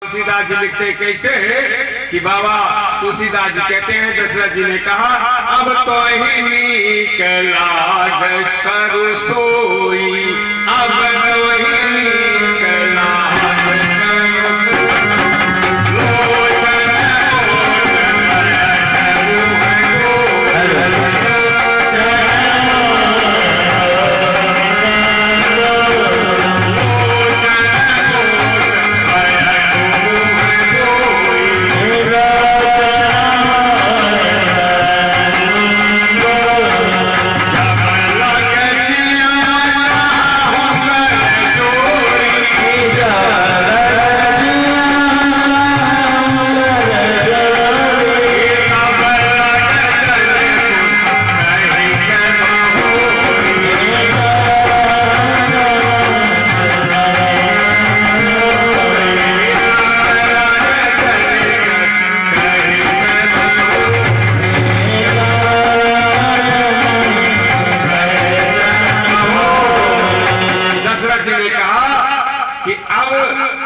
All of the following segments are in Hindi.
तुलसीदास जी लिखते कैसे कि बाबा तुलसीदास जी कहते हैं दशरथ जी ने कहा अब तो ही नीक लाग कर सोई, अब तो ही नीक लाग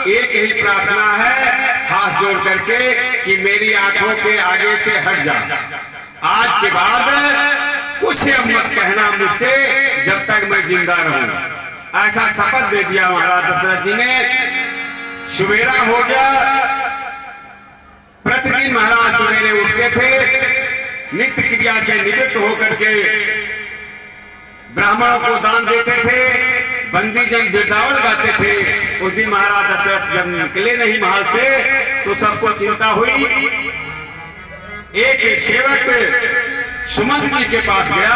एक ही प्रार्थना है हाथ जोड़ करके कि मेरी आंखों के आगे से हट जा, आज के बाद कुछ मत कहना मुझसे जब तक मैं जिंदा रहूं। ऐसा शपथ दे दिया महाराज दशरथ जी ने। सवेरा हो गया। प्रतिदिन महाराज सवेरे उठते थे, नित्य क्रिया से निवृत्त होकर के ब्राह्मणों को दान देते थे, बंदी जन वृंदावन गाते थे। उस दिन महाराज दशरथ जब निकले नहीं महल से तो सबको चिंता हुई। एक सुमंत सुमंत जी के पास गया,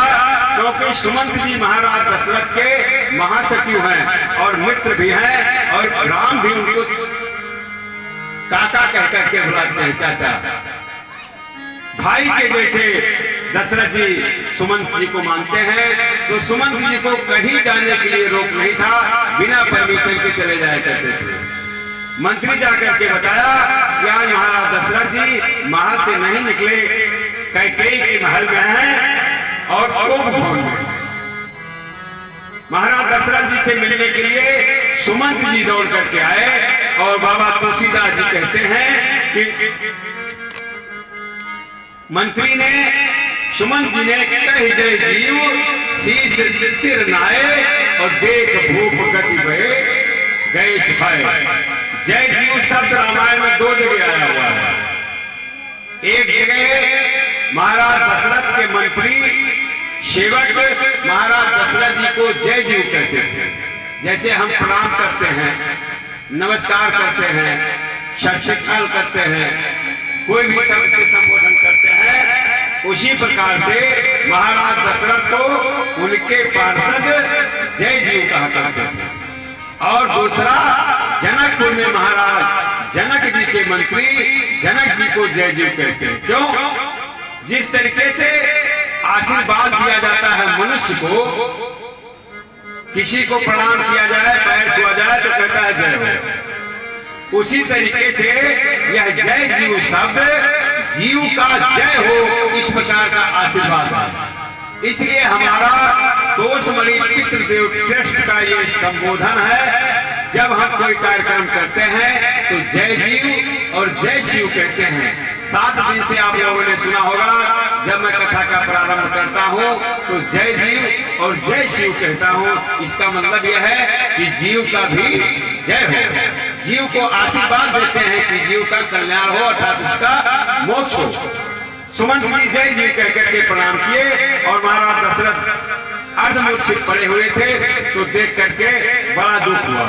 क्योंकि सुमंत जी महाराज दशरथ के महासचिव हैं और मित्र भी हैं, और राम भी उनको काका कह करके बुलाते हैं, चाचा भाई के जैसे दशरथ जी सुमंत जी को मानते हैं। तो सुमंत जी को कहीं जाने के लिए रोक नहीं था, बिना परमिशन के चले जाया करते थे। मंत्री जाकर के बताया कि आज महाराज दशरथ जी महल से नहीं निकले, कैकेयी के महल में हैं और कोप भवन में। महाराज दशरथ जी से मिलने के लिए सुमंत जी दौड़ करके आए और बाबा तुलसीदास जी कहते हैं कि मंत्री ने सुमंत जी ने कह जय जीव शीश सिर नाए और देख भूप गति बहे गए सुखाए। जय जीव शब्द रामायण में दो जगह आया हुआ है। एक जगह महाराज दशरथ के मंत्री सेवक महाराज दशरथ जी को जय जीव कहते थे, जैसे हम प्रणाम करते हैं, नमस्कार करते हैं, सत श्री अकाल करते हैं, कोई भी शब्द से संबोधन करते हैं। उसी प्रकार से महाराज दशरथ को उनके पार्षद जय जीव कहा करते थे। और दूसरा जनकपुर में महाराज जनक जी के मंत्री जनक जी को जय जीव कहते हैं। क्यों? जिस तरीके से आशीर्वाद दिया जाता है मनुष्य को, किसी को प्रणाम किया जाए, पैर छुआ जाए तो कहता है जय हो, उसी तरीके से यह जय जीव शब्द जीव का जय हो, इस प्रकार का आशीर्वाद है। इसलिए हमारा दोषमणि पितृदेव ट्रस्ट का ये संबोधन है। जब हम कोई कार्यक्रम करते हैं तो जय जीव और जय शिव कहते हैं। 7 दिन से आप लोगों ने सुना होगा, जब मैं कथा का प्रारंभ करता हूँ तो जय जीव और जय शिव कहता हूँ। इसका मतलब यह है कि जीव का भी जय हो, जीव को आशीर्वाद देते हैं कि जीव का कल्याण हो, अर्थात उसका मोक्ष हो। सुमंत जी जय जीव कह करके प्रणाम किए और महाराज दशरथ अर्धमूर्छित पड़े हुए थे तो देख करके बड़ा दुख हुआ।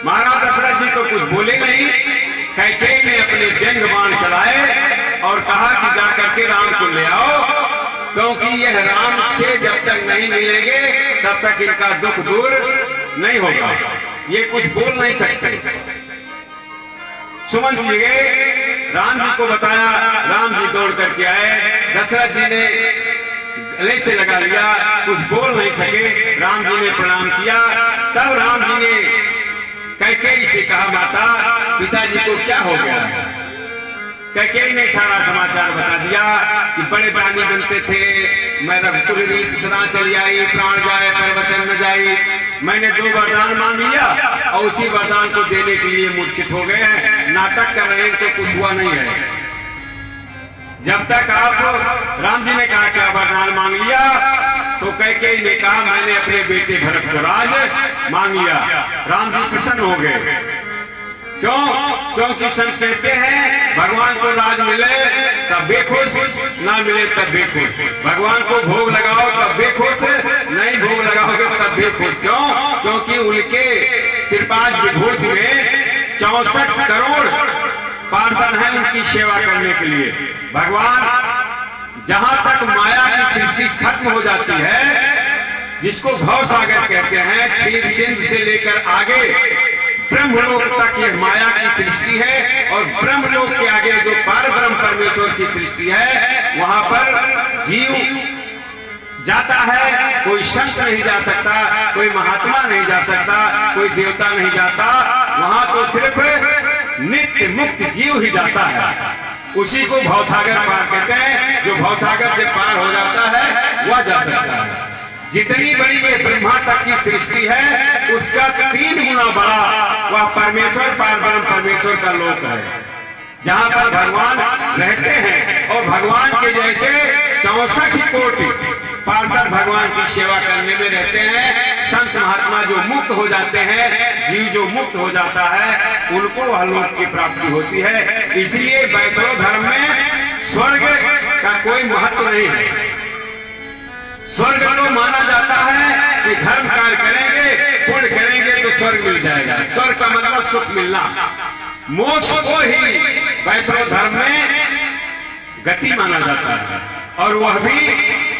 महाराज दशरथ जी तो कुछ बोले नहीं। कैकेयी ने अपने व्यंग बाण चलाए और कहा कि जाकर के राम को ले आओ, क्योंकि यह राम से जब तक नहीं मिलेंगे तब तक इनका दुख दूर नहीं होगा। ये कुछ बोल नहीं सकते। सुमंत जी गए, राम जी को बताया, राम जी दौड़ करके आए। दशरथ जी ने गले से लगा लिया, कुछ बोल नहीं सके। राम जी ने प्रणाम किया। तब राम जी ने कैकेयी से कहा, माता पिताजी को क्या हो गया? कैकेयी ने सारा समाचार बता दिया कि बड़े दानी बनते थे, मैं रघुकुल रीत सदा चली आई, प्राण जाए पर वचन न जाई। मैंने 2 वरदान मांग लिया और उसी वरदान को देने के लिए मूर्छित हो गए हैं, नाटक कर रहे हैं, तो कुछ हुआ नहीं है। जब तक आप, राम जी ने कहा क्या वरदान मांग लिया, तो कैकेयी ने कहा मैंने अपने बेटे भरत को राज मांग लिया। राम जी प्रसन्न हो गए। क्यों? क्योंकि संत कहते हैं भगवान को राज मिले तब बेखुश, ना मिले तब बेखुश। भगवान को भोग लगाओ तब बेखुश, नहीं भोग लगाओगे तब बेखुश। क्यों? क्योंकि उनके त्रिपाद विभूति में 64 करोड़ पार्षद हैं उनकी सेवा करने के लिए। भगवान जहां तक माया की सृष्टि खत्म हो जाती है, जिसको भव सागर कहते हैं, क्षीर सिंधु से लेकर आगे ब्रह्मलोक तक ये माया की सृष्टि है, और ब्रह्मलोक के आगे जो पार ब्रह्म परमेश्वर की सृष्टि है, वहां पर जीव जाता है। कोई संत नहीं जा सकता, कोई महात्मा नहीं जा सकता, कोई देवता नहीं जाता, वहां तो सिर्फ नित्य मुक्त जीव ही जाता है। उसी को भवसागर पार कहते हैं। जो भवसागर से पार हो जाता है वह जा सकता है। जितनी बड़ी ये ब्रह्मा तक की सृष्टि है, उसका 3 गुना बड़ा वह परमेश्वर, पार ब्रह्म परमेश्वर का लोक है, जहां पर भगवान रहते हैं। और भगवान के जैसे 64 कोटि पार्षद भगवान की सेवा करने में रहते हैं। संत महात्मा जो मुक्त हो जाते हैं, जीव जो मुक्त हो जाता है, उनको वह लोक की प्राप्ति होती है। इसलिए वैष्णव धर्म में स्वर्ग का कोई महत्व नहीं है। स्वर्ग तो माना जाता है कि धर्म कार्य करेंगे, पुण्य करेंगे तो स्वर्ग मिल जाएगा। स्वर्ग का मतलब सुख मिलना। मोक्ष को ही वैष्णव धर्म में गति माना जाता है, और वह भी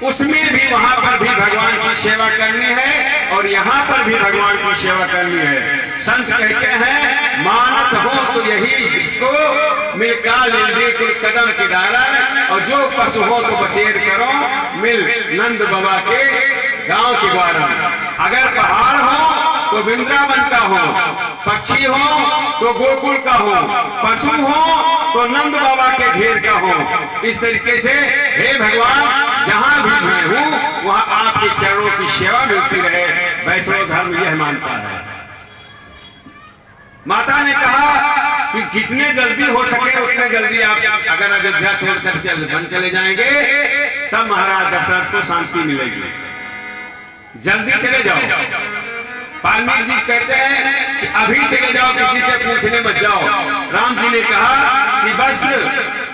उसमें भी, वहां पर भी भगवान की सेवा करनी है और यहाँ पर भी भगवान की सेवा करनी है। संत कहते हैं मानस हो तो यही को मिलका लेंदे कुल कदम के डालन, और जो पशु हो तो बसेर करो मिल नंद बाबा के गांव के द्वारा। अगर पहाड़ हो तो वृंदावन का हो, पक्षी हो तो गोकुल का हो, पशु हो तो नंद बाबा के घेर का हो। इस तरीके से हे भगवान, जहां भी मैं हूं वहां आपके चरणों की सेवा मिलती रहे। वैष्णव धर्म यह मानता है। माता ने कहा कि जितने जल्दी हो सके उतने जल्दी आप अगर अयोध्या छोड़कर चले जाएंगे, तब महाराज दशरथ को शांति मिलेगी। जल्दी चले जाओ। वाल्मीकि जी कहते हैं कि अभी चले जाओ, किसी से पूछने मत जाओ। राम जी ने कहा कि बस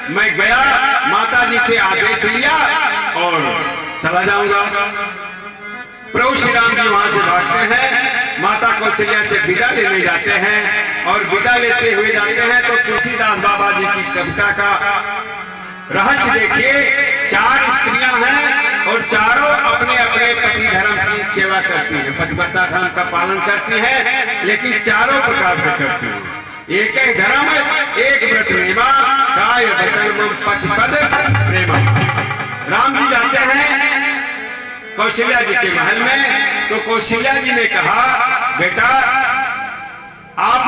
मैं गया, माता जी से आदेश लिया और चला जाऊंगा। प्रभु श्री राम जी वहां से भागते हैं, माता कौशल्या से विदा लेने जाते हैं, और विदा लेते हुए जाते हैं तो तुलसीदास बाबा जी की कविता का रहस्य देखिए। 4 स्त्रियां हैं और चारों अपने अपने पति धर्म की सेवा करती हैं, पतिव्रता धर्म का पालन करती हैं, लेकिन चारों प्रकार से करती हैं। एक ही धर्म, एक व्रत नेमा, काय वचन पति पद प्रेम। राम जी जाते हैं कौशल्या जी के महल में, तो कौशल्या जी ने कहा बेटा आप